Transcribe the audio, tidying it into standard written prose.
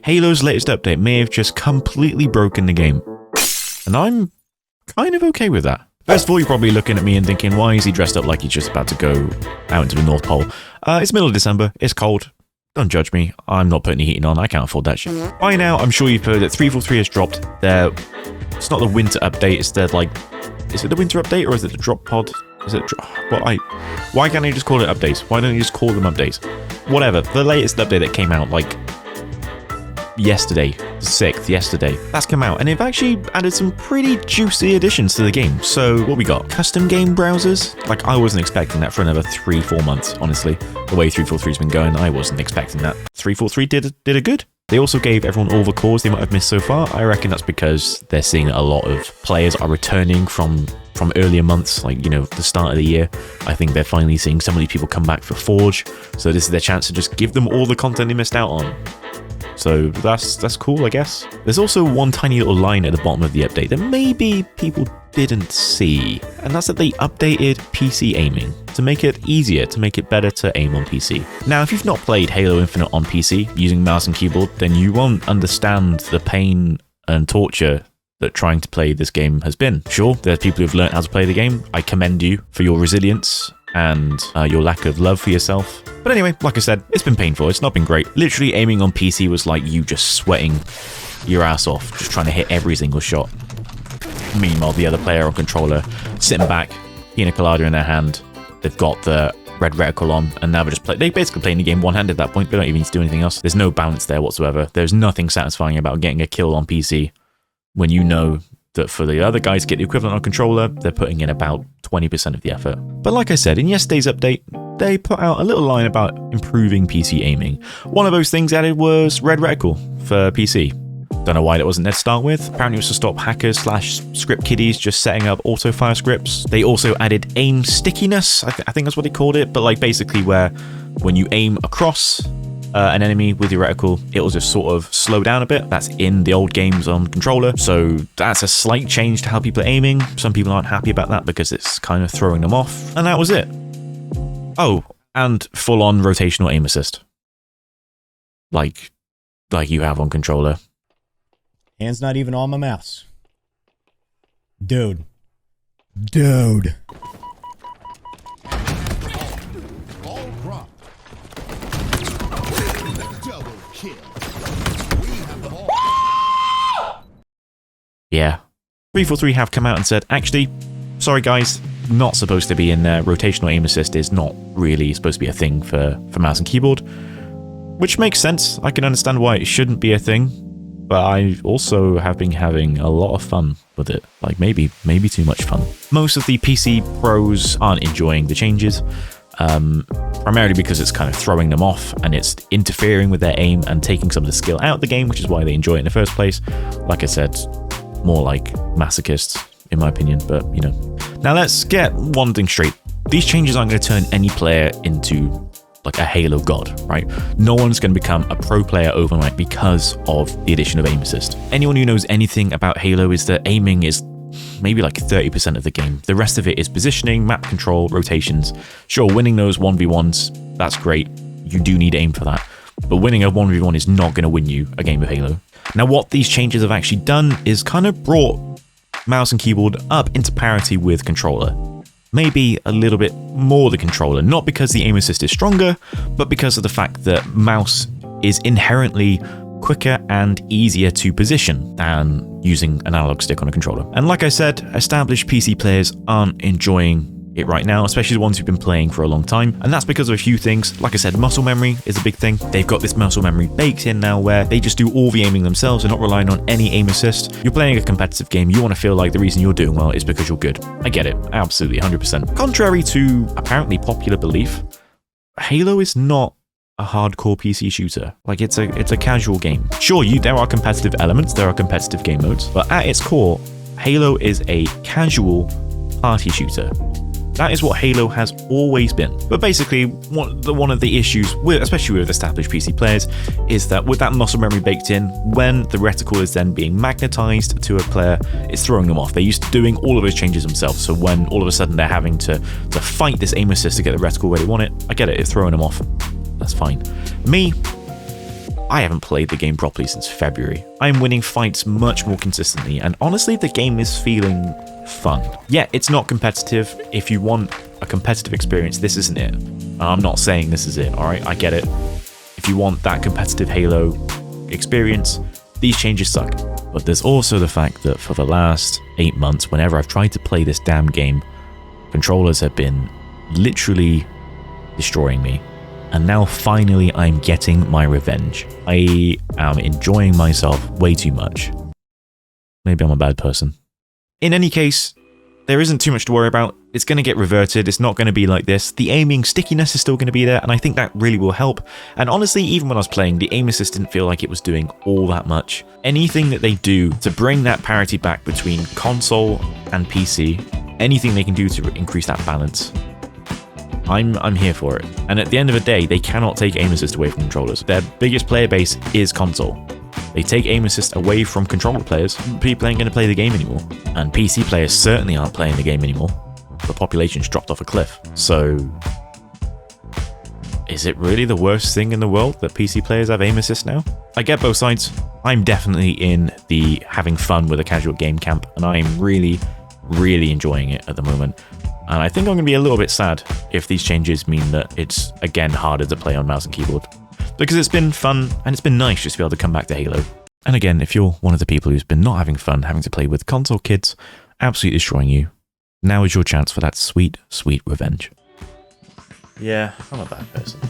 Halo's latest update may have just completely broken the game. And I'm kind of okay with that. First of all, you're probably looking at me and thinking, why is he dressed up like he's just about to go out into the North Pole? It's middle of December, it's cold. Don't judge me, I'm not putting the heating on, I can't afford that shit. By now, I'm sure you've heard that 343 has dropped it's not the winter update, it's their is it the winter update or is it the drop pod? Is it, why can't I just call it updates? Why don't you just call them updates? Whatever, the latest update that came out like yesterday, the 6th, yesterday, that's come out, and they've actually added some pretty juicy additions to the game. So what we got? Custom game browsers? Like, I wasn't expecting that for another 3-4 months, honestly. The way 343's been going, I wasn't expecting that. 343 did a good. They also gave everyone all the cores they might have missed so far. I reckon that's because they're seeing a lot of players are returning from earlier months, like, you know, the start of the year. I think they're finally seeing some of these people come back for Forge, so this is their chance to just give them all the content they missed out on. So that's cool, I guess. There's also one tiny little line at the bottom of the update that maybe people didn't see, and that's that they updated PC aiming to make it easier, to make it better to aim on PC. Now, if you've not played Halo Infinite on PC using mouse and keyboard, then you won't understand the pain and torture that trying to play this game has been. Sure, there's people who've learned how to play the game. I commend you for your resilience and your lack of love for yourself. But anyway, like I said, it's been painful, it's not been great. Literally aiming on PC was like you just sweating your ass off, just trying to hit every single shot. Meanwhile, the other player on controller, sitting back, pina colada in their hand, they've got the red reticle on, and now they basically playing the game one-handed at that point. They don't even need to do anything else. There's no balance there whatsoever. There's nothing satisfying about getting a kill on PC when you know that for the other guys to get the equivalent on controller, they're putting in about 20% of the effort. But like I said, in yesterday's update, they put out a little line about improving PC aiming. One of those things added was red reticle for PC. Don't know why that wasn't there to start with. Apparently it was to stop hackers / script kiddies just setting up auto-fire scripts. They also added aim stickiness, I think that's what they called it, but like basically where when you aim across an enemy with your reticle, it'll just sort of slow down a bit. That's in the old games on controller, so that's a slight change to how people are aiming. Some people aren't happy about that because it's kind of throwing them off, and that was it. Oh, and full-on rotational aim assist. Like you have on controller. Hand's not even on my mouse. Dude. Yeah. 343 have come out and said, actually, sorry guys, not supposed to be in there. Rotational aim assist is not really supposed to be a thing for mouse and keyboard. Which makes sense. I can understand why it shouldn't be a thing. But I also have been having a lot of fun with it. Like maybe too much fun. Most of the PC pros aren't enjoying the changes. Primarily because it's kind of throwing them off and it's interfering with their aim and taking some of the skill out of the game, which is why they enjoy it in the first place. Like I said, more like masochists, in my opinion, but you know. Now let's get one thing straight. These changes aren't going to turn any player into like a Halo god, right? No one's going to become a pro player overnight because of the addition of aim assist. Anyone who knows anything about Halo is that aiming is maybe like 30% of the game. The rest of it is positioning, map control, rotations. Sure, winning those 1v1s, that's great. You do need aim for that. But winning a 1v1 is not going to win you a game of Halo. Now, what these changes have actually done is kind of brought mouse and keyboard up into parity with controller. Maybe a little bit more the controller, not because the aim assist is stronger, but because of the fact that mouse is inherently quicker and easier to position than using an analog stick on a controller. And like I said, established PC players aren't enjoying it right now, especially the ones who've been playing for a long time. And that's because of a few things. Like I said, muscle memory is a big thing. They've got this muscle memory baked in now where they just do all the aiming themselves and not relying on any aim assist. You're playing a competitive game. You want to feel like the reason you're doing well is because you're good. I get it. Absolutely. 100%. Contrary to apparently popular belief, Halo is not a hardcore PC shooter. Like it's a casual game. Sure, there are competitive elements. There are competitive game modes. But at its core, Halo is a casual party shooter. That is what Halo has always been. But basically, one of the issues, especially with established PC players, is that with that muscle memory baked in, when the reticle is then being magnetized to a player, it's throwing them off. They're used to doing all of those changes themselves, so when all of a sudden they're having to fight this aim assist to get the reticle where they want it, I get it, it's throwing them off. That's fine. Me, I haven't played the game properly since February. I'm winning fights much more consistently, and honestly, the game is feeling fun. Yeah, it's not competitive. If you want a competitive experience, this isn't it. And I'm not saying this is it, alright? I get it. If you want that competitive Halo experience, these changes suck. But there's also the fact that for the last 8 months, whenever I've tried to play this damn game, controllers have been literally destroying me. And now finally I'm getting my revenge. I am enjoying myself way too much. Maybe I'm a bad person. In any case, there isn't too much to worry about. It's going to get reverted. It's not going to be like this. The aiming stickiness is still going to be there, and I think that really will help. And honestly, even when I was playing, the aim assist didn't feel like it was doing all that much. Anything that they do to bring that parity back between console and PC, anything they can do to increase that balance, I'm here for it. And at the end of the day, they cannot take aim assist away from controllers. Their biggest player base is console. They take aim assist away from controller players, people ain't going to play the game anymore. And PC players certainly aren't playing the game anymore. The population's dropped off a cliff. So, is it really the worst thing in the world that PC players have aim assist now? I get both sides. I'm definitely in the having fun with a casual game camp, and I'm really, really enjoying it at the moment. And I think I'm going to be a little bit sad if these changes mean that it's, again, harder to play on mouse and keyboard. Because it's been fun, and it's been nice just to be able to come back to Halo. And again, if you're one of the people who's been not having fun having to play with console kids, absolutely destroying you, now is your chance for that sweet, sweet revenge. Yeah, I'm a bad person.